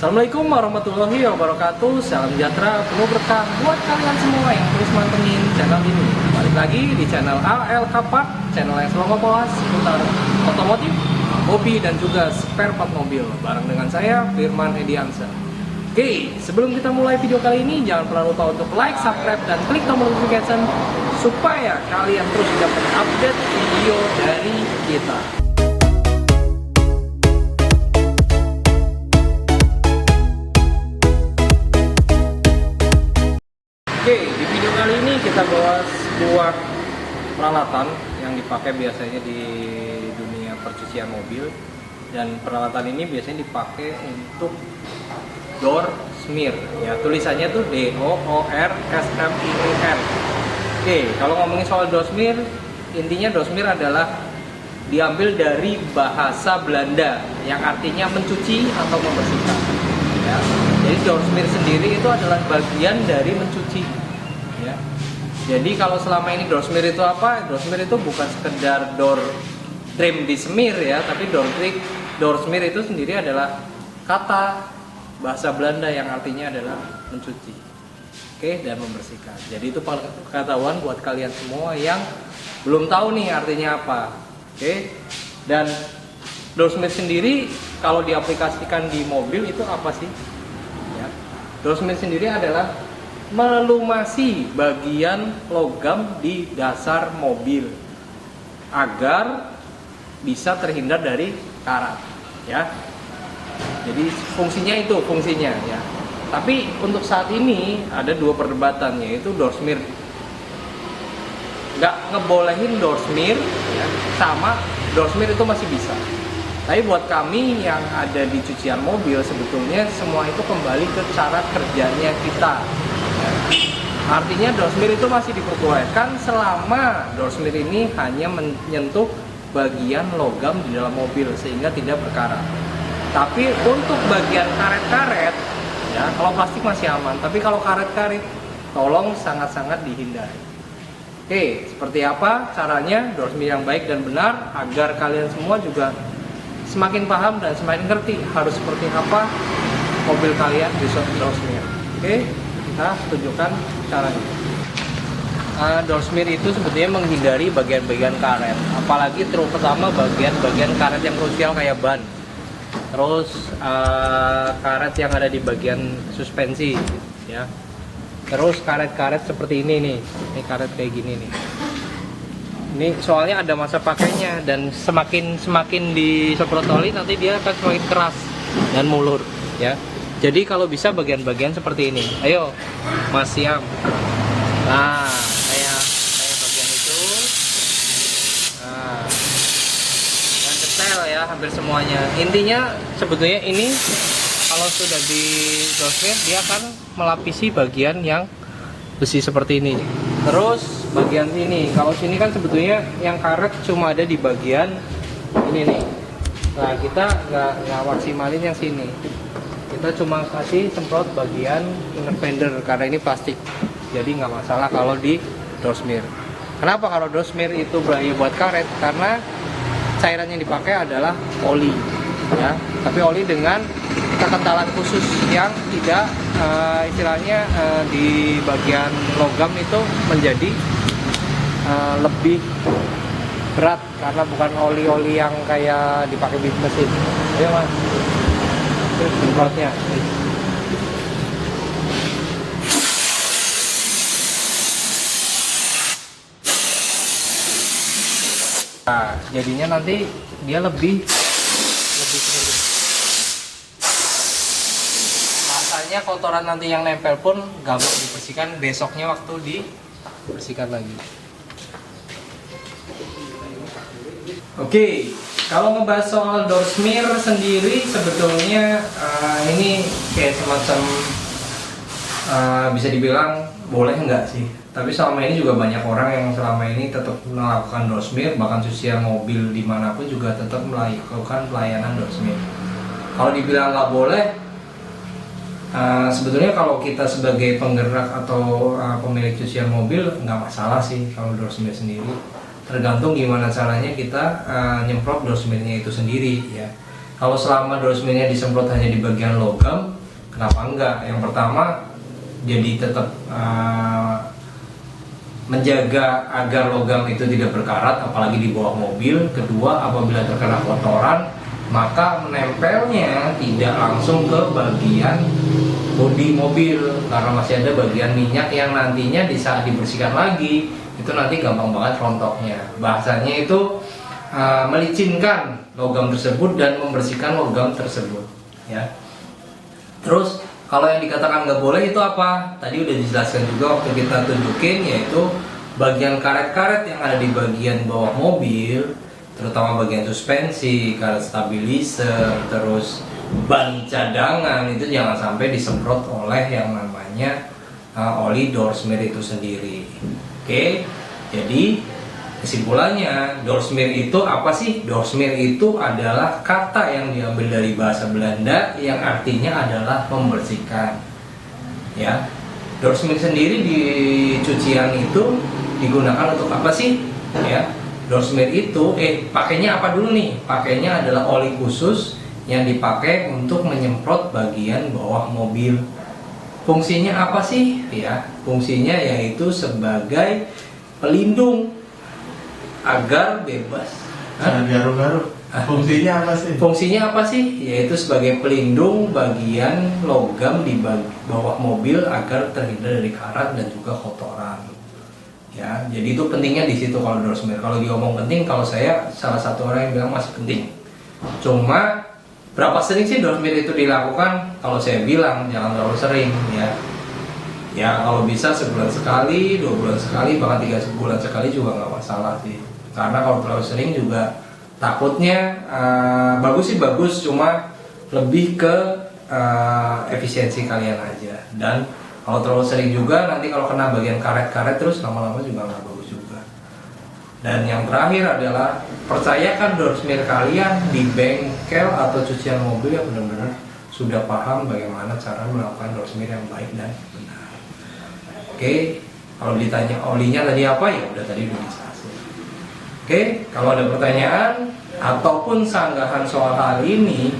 Assalamualaikum warahmatullahi wabarakatuh. Salam sejahtera, penuh berkah buat kalian semua yang terus mantengin channel ini. Balik lagi di channel ALK Part, channel yang selalu membahas seputar otomotif, hobi dan juga spare part mobil. Bareng dengan saya Firman Ediansa. Oke, sebelum kita mulai video kali ini, jangan pernah lupa untuk like, subscribe, dan klik tombol notification supaya kalian terus dapat update video dari kita. Oke, di video kali ini kita bahas sebuah peralatan yang dipakai biasanya di dunia percucian mobil, dan peralatan ini biasanya dipakai untuk door smear. Ya, tulisannya tuh DOORSMEAR. Oke, kalau ngomongin soal door smear, intinya door smear adalah diambil dari bahasa Belanda yang artinya mencuci atau membersihkan. Ya. Jadi door smear sendiri itu adalah bagian dari mencuci. Ya. Jadi kalau selama ini door smear itu apa? Door smear itu bukan sekedar door trim di semir ya, tapi door smear itu sendiri adalah kata bahasa Belanda yang artinya adalah mencuci, oke, dan membersihkan. Jadi itu pengetahuan buat kalian semua yang belum tahu nih artinya apa, oke. Dan door smear sendiri kalau diaplikasikan di mobil itu apa sih? Ya. Door smear sendiri adalah melumasi bagian logam di dasar mobil agar bisa terhindar dari karat, ya. Jadi fungsinya ya. Tapi untuk saat ini ada dua perdebatan, yaitu door smear nggak ngebolehin door smear ya, sama door smear itu masih bisa. Tapi buat kami yang ada di cucian mobil, sebetulnya semua itu kembali ke cara kerjanya kita. Ya. Artinya door smear itu masih diperbolehkan selama door smear ini hanya menyentuh bagian logam di dalam mobil sehingga tidak berkarat. Tapi untuk bagian karet-karet, ya, kalau plastik masih aman. Tapi kalau karet-karet, tolong sangat-sangat dihindari. Oke, seperti apa caranya door smear yang baik dan benar agar kalian semua juga semakin paham dan semakin ngerti harus seperti apa mobil kalian di door smear. Oke, kita tunjukkan caranya. Door smear itu sebetulnya menghindari bagian-bagian karet, apalagi terutama bagian-bagian karet yang krusial kayak ban. Terus karet yang ada di bagian suspensi, ya. Terus karet-karet seperti ini nih, ini karet kayak gini nih. Ini soalnya ada masa pakainya, dan semakin disemprot oli nanti dia akan semakin keras dan mulur, ya. Jadi kalau bisa bagian-bagian seperti ini. Ayo, Mas Siam. Nah, kayak bagian itu. Nah, yang detail ya, hampir semuanya. Intinya sebetulnya ini kalau sudah di door smear dia akan melapisi bagian yang besi seperti ini. Terus bagian sini, kalau sini kan sebetulnya yang karet cuma ada di bagian ini nih. Nah, kita nggak maksimalin yang sini. Kita cuma kasih semprot bagian inner fender karena ini plastik. Jadi nggak masalah kalau di door smear. Kenapa kalau door smear itu bahaya buat karet? Karena cairan yang dipakai adalah oli, ya. Tapi oli dengan kekentalan khusus yang tidak istilahnya di bagian logam itu menjadi lebih berat karena bukan oli-oli yang kayak dipakai di mesin. Ayo Mas, terus semprotnya. Nah, jadinya nanti dia lebih kering. Rasanya kotoran nanti yang nempel pun gampang dibersihkan besoknya waktu dibersihkan lagi. Oke, kalau ngebahas soal door smear sendiri sebetulnya ini kayak semacam bisa dibilang boleh nggak sih? Tapi selama ini juga banyak orang yang selama ini tetap melakukan door smear, bahkan cucian mobil dimanapun juga tetap melakukan pelayanan door smear. Kalau dibilang nggak boleh, sebetulnya kalau kita sebagai penggerak atau pemilik cucian mobil nggak masalah sih kalau door smear sendiri. Tergantung gimana caranya kita nyemprot door smearnya itu sendiri, ya. Kalau selama door smearnya disemprot hanya di bagian logam, Kenapa enggak? Yang pertama, jadi tetap menjaga agar logam itu tidak berkarat, apalagi di bawah mobil. Kedua, apabila terkena kotoran, maka menempelnya tidak langsung ke bagian bodi mobil, karena masih ada bagian minyak yang nantinya di saat dibersihkan lagi itu nanti gampang banget rontoknya. Bahasanya itu melicinkan logam tersebut dan membersihkan logam tersebut, ya. Terus kalau yang dikatakan nggak boleh itu apa? Tadi udah dijelaskan juga waktu kita tunjukin, yaitu bagian karet-karet yang ada di bagian bawah mobil, terutama bagian suspensi, karet stabilizer, terus ban cadangan, itu jangan sampai disemprot oleh yang namanya oli door smear itu sendiri. Oke, jadi kesimpulannya, door smear itu apa sih? Door smear itu adalah kata yang diambil dari bahasa Belanda yang artinya adalah membersihkan. Ya, door smear sendiri di cucian itu digunakan untuk apa sih? Ya, door smear itu pakainya apa dulu nih? Pakainya adalah oli khusus yang dipakai untuk menyemprot bagian bawah mobil. Fungsinya apa sih? Ya, fungsinya yaitu sebagai pelindung agar bebas. Jangan garuk-garuk. Fungsinya apa sih? Fungsinya apa sih? Yaitu sebagai pelindung bagian logam di bawah mobil agar terhindar dari karat dan juga kotoran. Ya, jadi itu pentingnya di situ kalau door smear. Kalau diomong penting, kalau saya salah satu orang yang bilang masih penting. Cuma berapa sering sih door smear itu dilakukan? Kalau saya bilang jangan terlalu sering, ya. Ya kalau bisa sebulan sekali, 2 bulan sekali, bahkan 3 bulan sekali juga nggak masalah sih. Karena kalau terlalu sering juga takutnya bagus sih bagus, cuma lebih ke efisiensi kalian aja. Dan kalau terlalu sering juga nanti kalau kena bagian karet-karet terus lama-lama juga nggak bagus juga. Dan yang terakhir adalah percayakan door smear kalian di bengkel atau cucian mobil yang benar-benar sudah paham bagaimana cara melakukan door smear yang baik dan benar. Oke, kalau ditanya olinya tadi apa, ya udah tadi udah dijelasin. Oke, kalau ada pertanyaan ataupun sanggahan soal hal ini,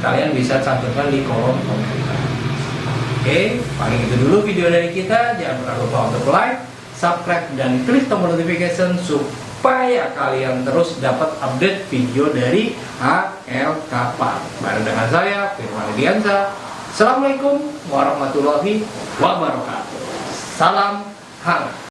kalian bisa cantumkan di kolom komentar. Oke, paling itu dulu video dari kita. Jangan pernah lupa untuk like, subscribe, dan klik tombol notification supaya kalian terus dapat update video dari ALK Part. Bareng dengan saya, Firman Diansa. Assalamualaikum warahmatullahi wabarakatuh. Salam hangat.